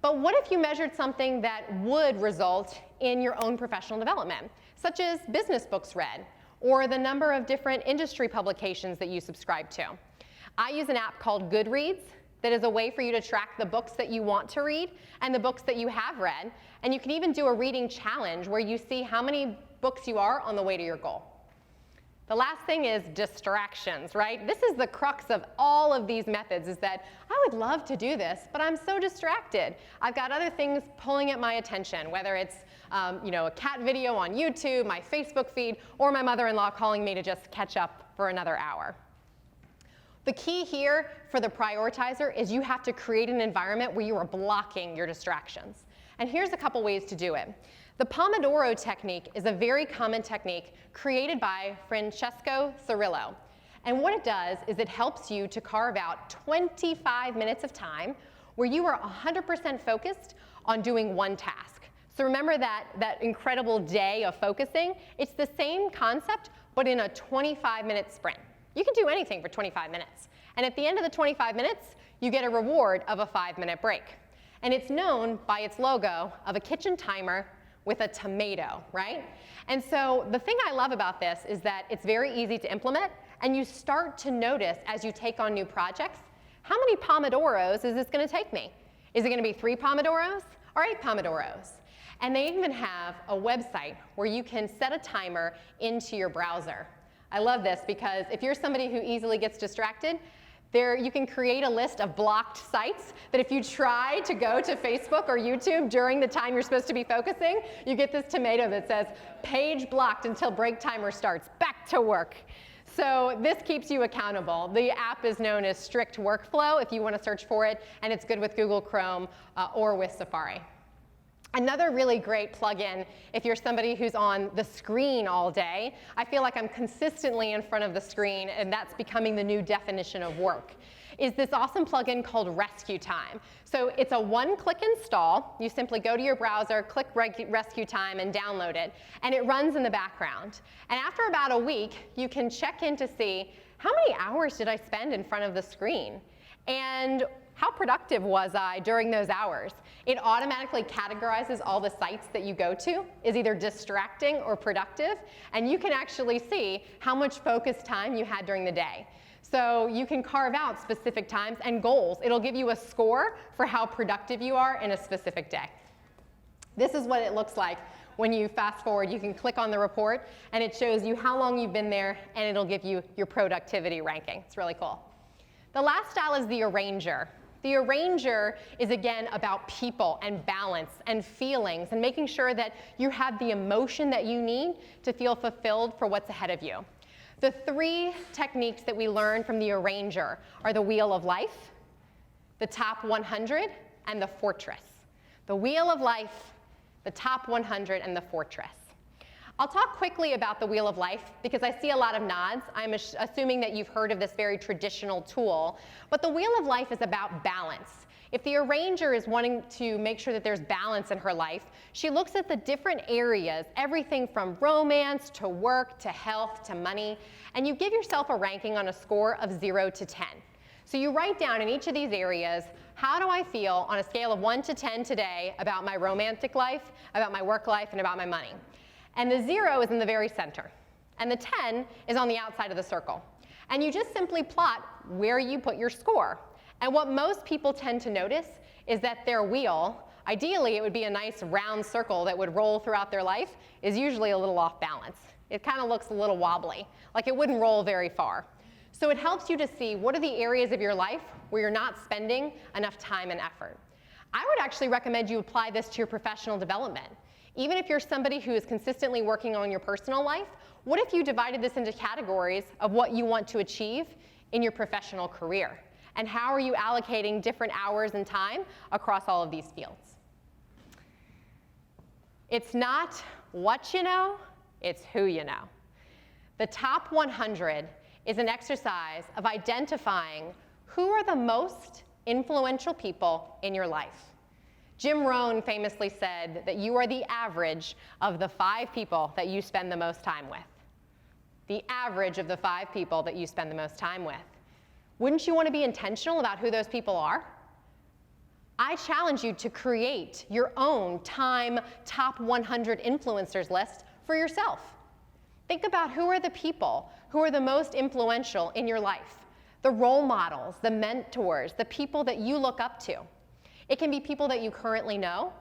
But what if you measured something that would result in your own professional development, such as business books read, or the number of different industry publications that you subscribe to? I use an app called Goodreads that is a way for you to track the books that you want to read and the books that you have read. And you can even do a reading challenge where you see how many books you are on the way to your goal. The last thing is distractions, right? This is the crux of all of these methods, is that I would love to do this, but I'm so distracted. I've got other things pulling at my attention, whether it's a cat video on YouTube, my Facebook feed, or my mother-in-law calling me to just catch up for another hour. The key here for the prioritizer is you have to create an environment where you are blocking your distractions. And here's a couple ways to do it. The Pomodoro technique is a very common technique created by Francesco Cirillo. And what it does is it helps you to carve out 25 minutes of time where you are 100% focused on doing one task. So remember that incredible day of focusing? It's the same concept, but in a 25-minute sprint. You can do anything for 25 minutes. And at the end of the 25 minutes, you get a reward of a 5-minute break. And it's known by its logo of a kitchen timer with a tomato, right? And so the thing I love about this is that it's very easy to implement, and you start to notice as you take on new projects, how many Pomodoros is this gonna take me? Is it gonna be 3 Pomodoros or 8 Pomodoros? And they even have a website where you can set a timer into your browser. I love this because if you're somebody who easily gets distracted, you can create a list of blocked sites that if you try to go to Facebook or YouTube during the time you're supposed to be focusing, you get this tomato that says, page blocked until break timer starts, back to work. So this keeps you accountable. The app is known as Strict Workflow if you want to search for it, and it's good with Google Chrome or with Safari. Another really great plugin, if you're somebody who's on the screen all day, I feel like I'm consistently in front of the screen, and that's becoming the new definition of work, is this awesome plugin called Rescue Time. So it's a one-click install. You simply go to your browser, click Rescue Time, and download it, and it runs in the background. And after about a week, you can check in to see how many hours did I spend in front of the screen, and how productive was I during those hours? It automatically categorizes all the sites that you go to is either distracting or productive, and you can actually see how much focused time you had during the day. So you can carve out specific times and goals. It'll give you a score for how productive you are in a specific day. This is what it looks like when you fast forward. You can click on the report and it shows you how long you've been there and it'll give you your productivity ranking. It's really cool. The last style is the arranger. The arranger is again about people and balance and feelings and making sure that you have the emotion that you need to feel fulfilled for what's ahead of you. The 3 techniques that we learn from the arranger are the wheel of life, the top 100, and the fortress. The wheel of life, the top 100, and the fortress. I'll talk quickly about the wheel of life because I see a lot of nods. I'm assuming that you've heard of this very traditional tool, but the wheel of life is about balance. If the arranger is wanting to make sure that there's balance in her life, she looks at the different areas, everything from romance to work to health to money, and you give yourself a ranking on a score of 0 to 10. So you write down in each of these areas, how do I feel on a scale of 1 to 10 today about my romantic life, about my work life, and about my money? And the 0 is in the very center. And the 10 is on the outside of the circle. And you just simply plot where you put your score. And what most people tend to notice is that their wheel, ideally it would be a nice round circle that would roll throughout their life, is usually a little off balance. It kind of looks a little wobbly, like it wouldn't roll very far. So it helps you to see what are the areas of your life where you're not spending enough time and effort. I would actually recommend you apply this to your professional development. Even if you're somebody who is consistently working on your personal life, what if you divided this into categories of what you want to achieve in your professional career? And how are you allocating different hours and time across all of these fields? It's not what you know, it's who you know. The top 100 is an exercise of identifying who are the most influential people in your life. Jim Rohn famously said that you are the average of the 5 people that you spend the most time with. The average of the 5 people that you spend the most time with. Wouldn't you want to be intentional about who those people are? I challenge you to create your own Time Top 100 Influencers list for yourself. Think about who are the people who are the most influential in your life. The role models, the mentors, the people that you look up to. It can be people that you currently know,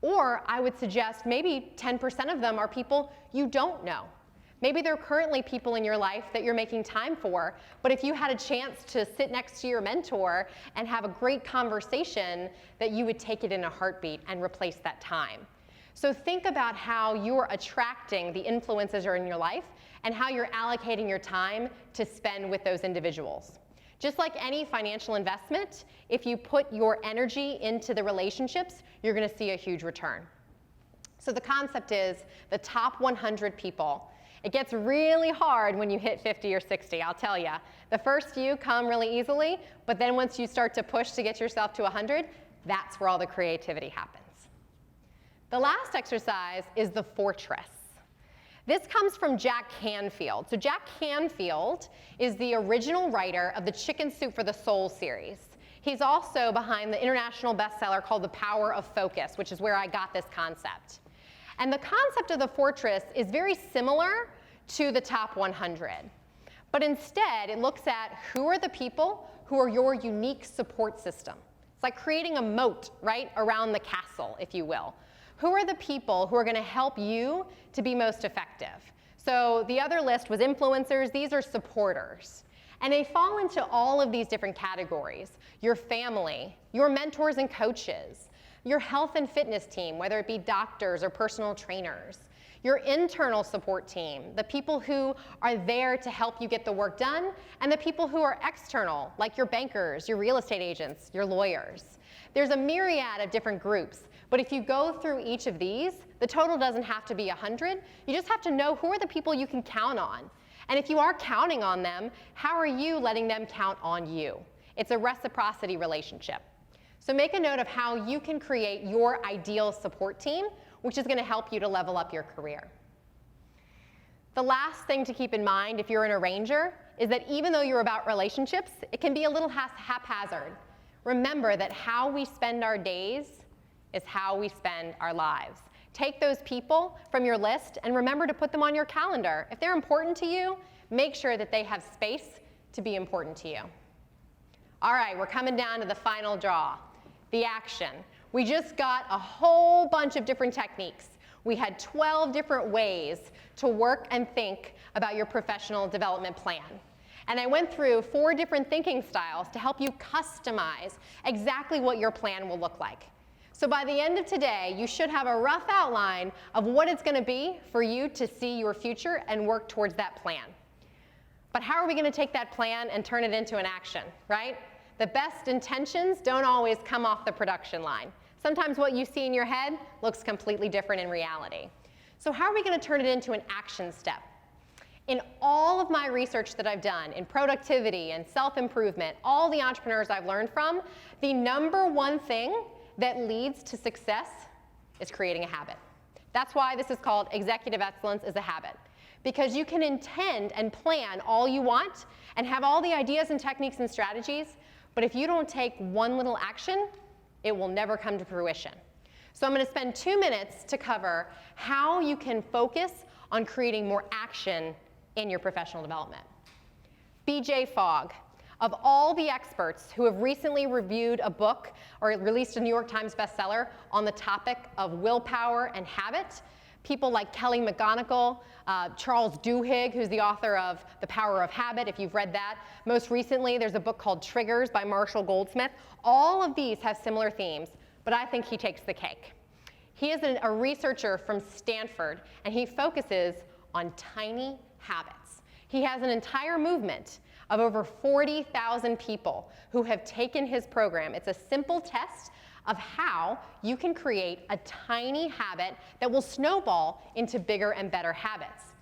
or I would suggest maybe 10% of them are people you don't know. Maybe they're currently people in your life that you're making time for, but if you had a chance to sit next to your mentor and have a great conversation, that you would take it in a heartbeat and replace that time. So think about how you're attracting the influences that are in your life and how you're allocating your time to spend with those individuals. Just like any financial investment, if you put your energy into the relationships, you're going to see a huge return. So the concept is the top 100 people. It gets really hard when you hit 50 or 60, I'll tell you. The first few come really easily, but then once you start to push to get yourself to 100, that's where all the creativity happens. The last exercise is the fortress. This comes from Jack Canfield. So Jack Canfield is the original writer of the Chicken Soup for the Soul series. He's also behind the international bestseller called The Power of Focus, which is where I got this concept. And the concept of the fortress is very similar to the top 100. But instead, it looks at who are the people who are your unique support system. It's like creating a moat, right, around the castle, if you will. Who are the people who are going to help you to be most effective? So the other list was influencers. These are supporters. And they fall into all of these different categories. Your family, your mentors and coaches, your health and fitness team, whether it be doctors or personal trainers, your internal support team, the people who are there to help you get the work done, and the people who are external, like your bankers, your real estate agents, your lawyers. There's a myriad of different groups, but if you go through each of these, the total doesn't have to be 100. You just have to know who are the people you can count on. And if you are counting on them, how are you letting them count on you? It's a reciprocity relationship. So make a note of how you can create your ideal support team, which is going to help you to level up your career. The last thing to keep in mind if you're an arranger is that even though you're about relationships, it can be a little haphazard. Remember that how we spend our days is how we spend our lives. Take those people from your list and remember to put them on your calendar. If they're important to you, make sure that they have space to be important to you. All right, we're coming down to the final draw, the action. We just got a whole bunch of different techniques. We had 12 different ways to work and think about your professional development plan. And I went through 4 different thinking styles to help you customize exactly what your plan will look like. So by the end of today, you should have a rough outline of what it's going to be for you to see your future and work towards that plan. But how are we going to take that plan and turn it into an action, right? The best intentions don't always come off the production line. Sometimes what you see in your head looks completely different in reality. So how are we going to turn it into an action step? In all of my research that I've done in productivity and self-improvement, all the entrepreneurs I've learned from, the number one thing that leads to success is creating a habit. That's why this is called executive excellence as a habit. Because you can intend and plan all you want and have all the ideas and techniques and strategies, but if you don't take one little action, it will never come to fruition. So I'm going to spend 2 minutes to cover how you can focus on creating more action in your professional development. BJ Fogg, of all the experts who have recently reviewed a book or released a New York Times bestseller on the topic of willpower and habit, people like Kelly McGonigal, Charles Duhigg, who's the author of The Power of Habit, if you've read that. Most recently, there's a book called Triggers by Marshall Goldsmith. All of these have similar themes, but I think he takes the cake. He is a researcher from Stanford, and he focuses on tiny habits. He has an entire movement of over 40,000 people who have taken his program. It's a simple test of how you can create a tiny habit that will snowball into bigger and better habits.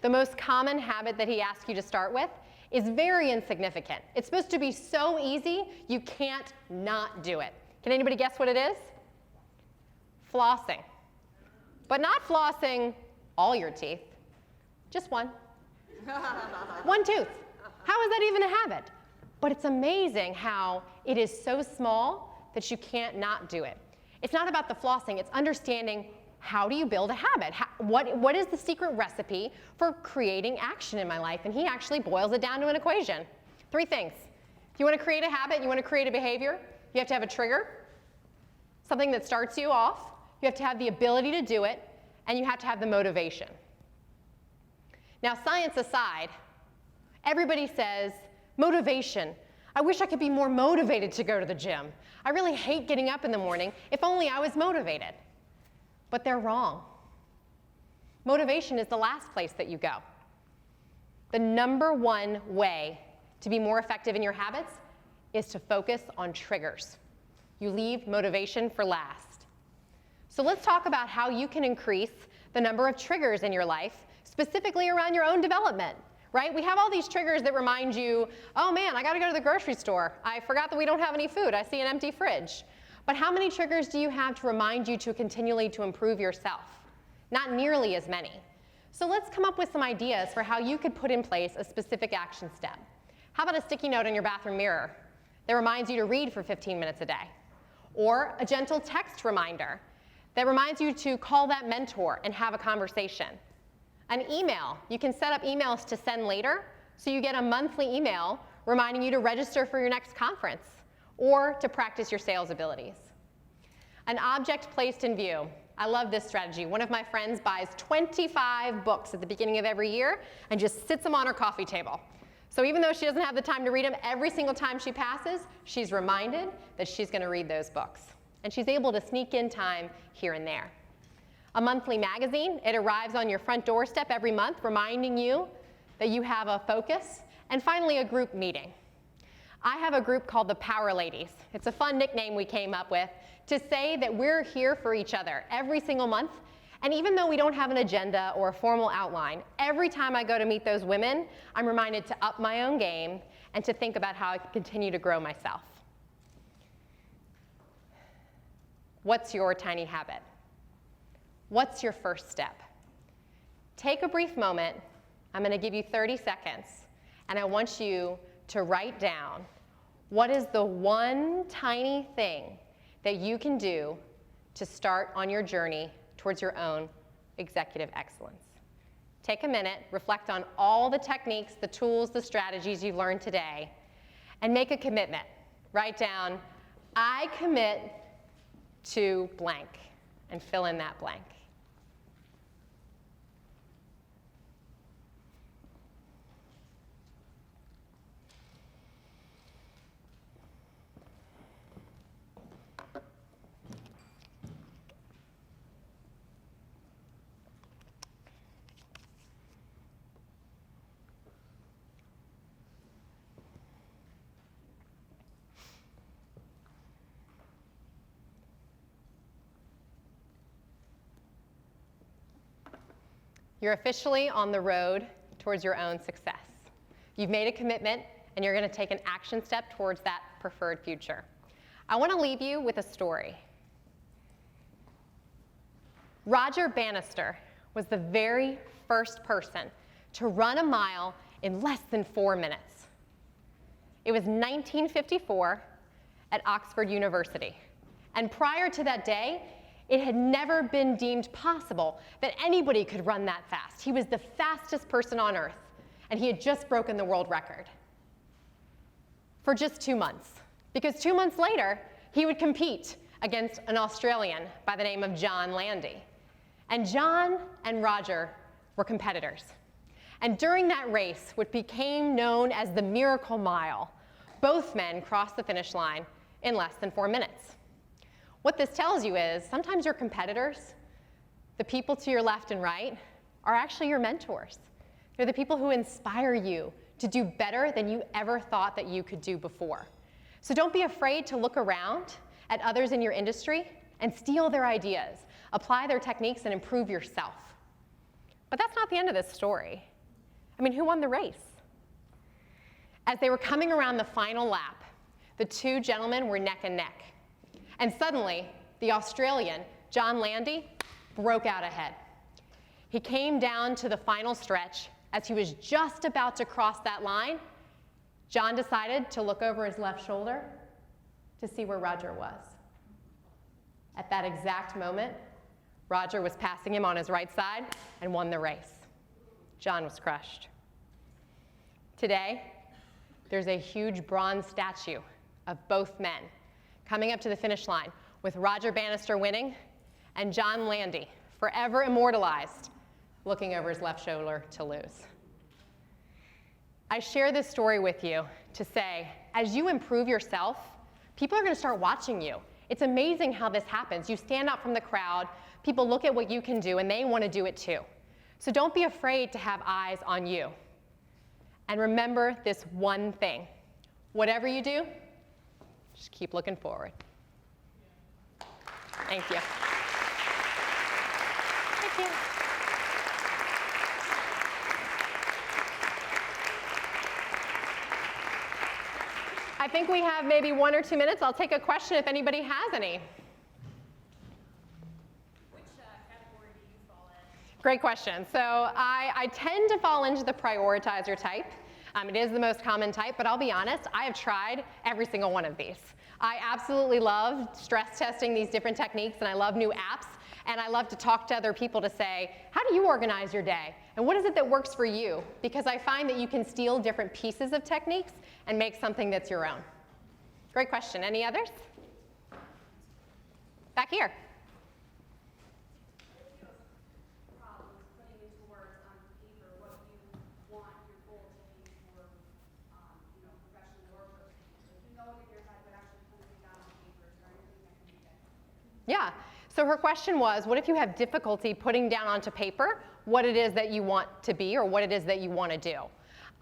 The most common habit that he asks you to start with is very insignificant. It's supposed to be so easy, you can't not do it. Can anybody guess what it is? Flossing. But not flossing all your teeth, just one. One tooth. How is that even a habit? But it's amazing how it is so small that you can't not do it. It's not about the flossing, it's understanding how do you build a habit? What is the secret recipe for creating action in my life? And he actually boils it down to an equation. 3 things. If you want to create a habit, you want to create a behavior, you have to have a trigger, something that starts you off, you have to have the ability to do it, and you have to have the motivation. Now, science aside, everybody says, motivation. I wish I could be more motivated to go to the gym. I really hate getting up in the morning. If only I was motivated. But they're wrong. Motivation is the last place that you go. The number one way to be more effective in your habits is to focus on triggers. You leave motivation for last. So let's talk about how you can increase the number of triggers in your life, specifically around your own development. Right? We have all these triggers that remind you, oh man, I gotta go to the grocery store. I forgot that we don't have any food. I see an empty fridge. But how many triggers do you have to remind you to continually to improve yourself? Not nearly as many. So let's come up with some ideas for how you could put in place a specific action step. How about a sticky note on your bathroom mirror that reminds you to read for 15 minutes a day? Or a gentle text reminder that reminds you to call that mentor and have a conversation. An email. You can set up emails to send later, so you get a monthly email reminding you to register for your next conference or to practice your sales abilities. An object placed in view. I love this strategy. One of my friends buys 25 books at the beginning of every year and just sits them on her coffee table. So even though she doesn't have the time to read them, every single time she passes, she's reminded that she's going to read those books. And she's able to sneak in time here and there. A monthly magazine, it arrives on your front doorstep every month, reminding you that you have a focus. And finally, a group meeting. I have a group called the Power Ladies. It's a fun nickname we came up with to say that we're here for each other every single month. And even though we don't have an agenda or a formal outline, every time I go to meet those women, I'm reminded to up my own game and to think about how I can continue to grow myself. What's your tiny habit? What's your first step? Take a brief moment. I'm going to give you 30 seconds, and I want you to write down what is the one tiny thing that you can do to start on your journey towards your own executive excellence. Take a minute, reflect on all the techniques, the tools, the strategies you've learned today, and make a commitment. Write down, I commit to blank, and fill in that blank. You're officially on the road towards your own success. You've made a commitment, and you're going to take an action step towards that preferred future. I want to leave you with a story. Roger Bannister was the very first person to run a mile in less than 4 minutes. It was 1954 at Oxford University. And prior to that day, it had never been deemed possible that anybody could run that fast. He was the fastest person on earth, and he had just broken the world record for just 2 months. Because 2 months later, he would compete against an Australian by the name of John Landy. And John and Roger were competitors. And during that race, what became known as the Miracle Mile, both men crossed the finish line in less than 4 minutes. What this tells you is sometimes your competitors, the people to your left and right, are actually your mentors. They're the people who inspire you to do better than you ever thought that you could do before. So don't be afraid to look around at others in your industry and steal their ideas, apply their techniques, and improve yourself. But that's not the end of this story. I mean, who won the race? As they were coming around the final lap, the two gentlemen were neck and neck. And suddenly, the Australian, John Landy, broke out ahead. He came down to the final stretch. As he was just about to cross that line, John decided to look over his left shoulder to see where Roger was. At that exact moment, Roger was passing him on his right side and won the race. John was crushed. Today, there's a huge bronze statue of both men coming up to the finish line, with Roger Bannister winning and John Landy, forever immortalized, looking over his left shoulder to lose. I share this story with you to say, as you improve yourself, people are going to start watching you. It's amazing how this happens. You stand out from the crowd, people look at what you can do, and they want to do it too. So don't be afraid to have eyes on you. And remember this one thing. Whatever you do, just keep looking forward. Thank you. Thank you. I think we have maybe 1 or 2 minutes. I'll take a question if anybody has any. Which category do you fall in? Great question. So I tend to fall into the prioritizer type. It is the most common type, but I'll be honest, I have tried every single one of these. I absolutely love stress testing these different techniques, and I love new apps, and I love to talk to other people to say, how do you organize your day? And what is it that works for you? Because I find that you can steal different pieces of techniques and make something that's your own. Great question. Any others? Back here. Problems putting into words on paper what you want your goal to be for, professionally or personally. So if you know what you're type, but actually putting it down on paper, is there anything that can be done? Yeah. So her question was, what if you have difficulty putting down onto paper what it is that you want to be or what it is that you want to do?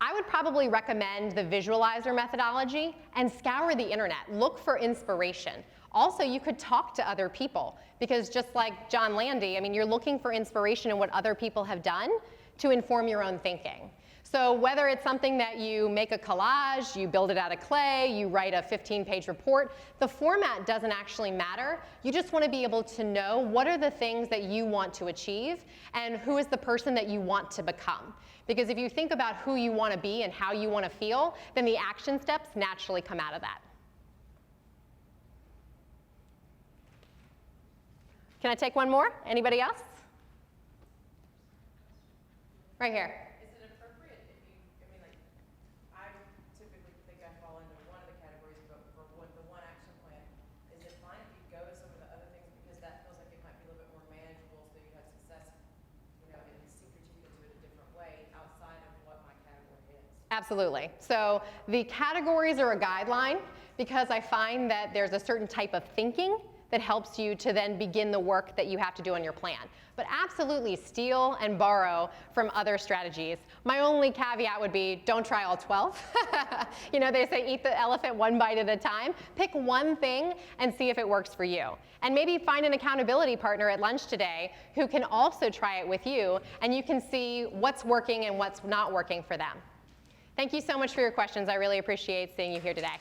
I would probably recommend the visualizer methodology and scour the internet. Look for inspiration. Also, you could talk to other people because just like John Landy, you're looking for inspiration in what other people have done to inform your own thinking. So whether it's something that you make a collage, you build it out of clay, you write a 15-page report, the format doesn't actually matter. You just want to be able to know what are the things that you want to achieve and who is the person that you want to become. Because if you think about who you want to be and how you want to feel, then the action steps naturally come out of that. Can I take one more? Anybody else? Right here. Is it appropriate if you, I typically think I fall into one of the categories, but for the one action plan, is it fine if you go to some of the other things Absolutely. So the categories are a guideline because I find that there's a certain type of thinking that helps you to then begin the work that you have to do on your plan. But absolutely steal and borrow from other strategies. My only caveat would be don't try all 12. You know, they say eat the elephant one bite at a time. Pick one thing and see if it works for you. And maybe find an accountability partner at lunch today who can also try it with you, and you can see what's working and what's not working for them. Thank you so much for your questions. I really appreciate seeing you here today.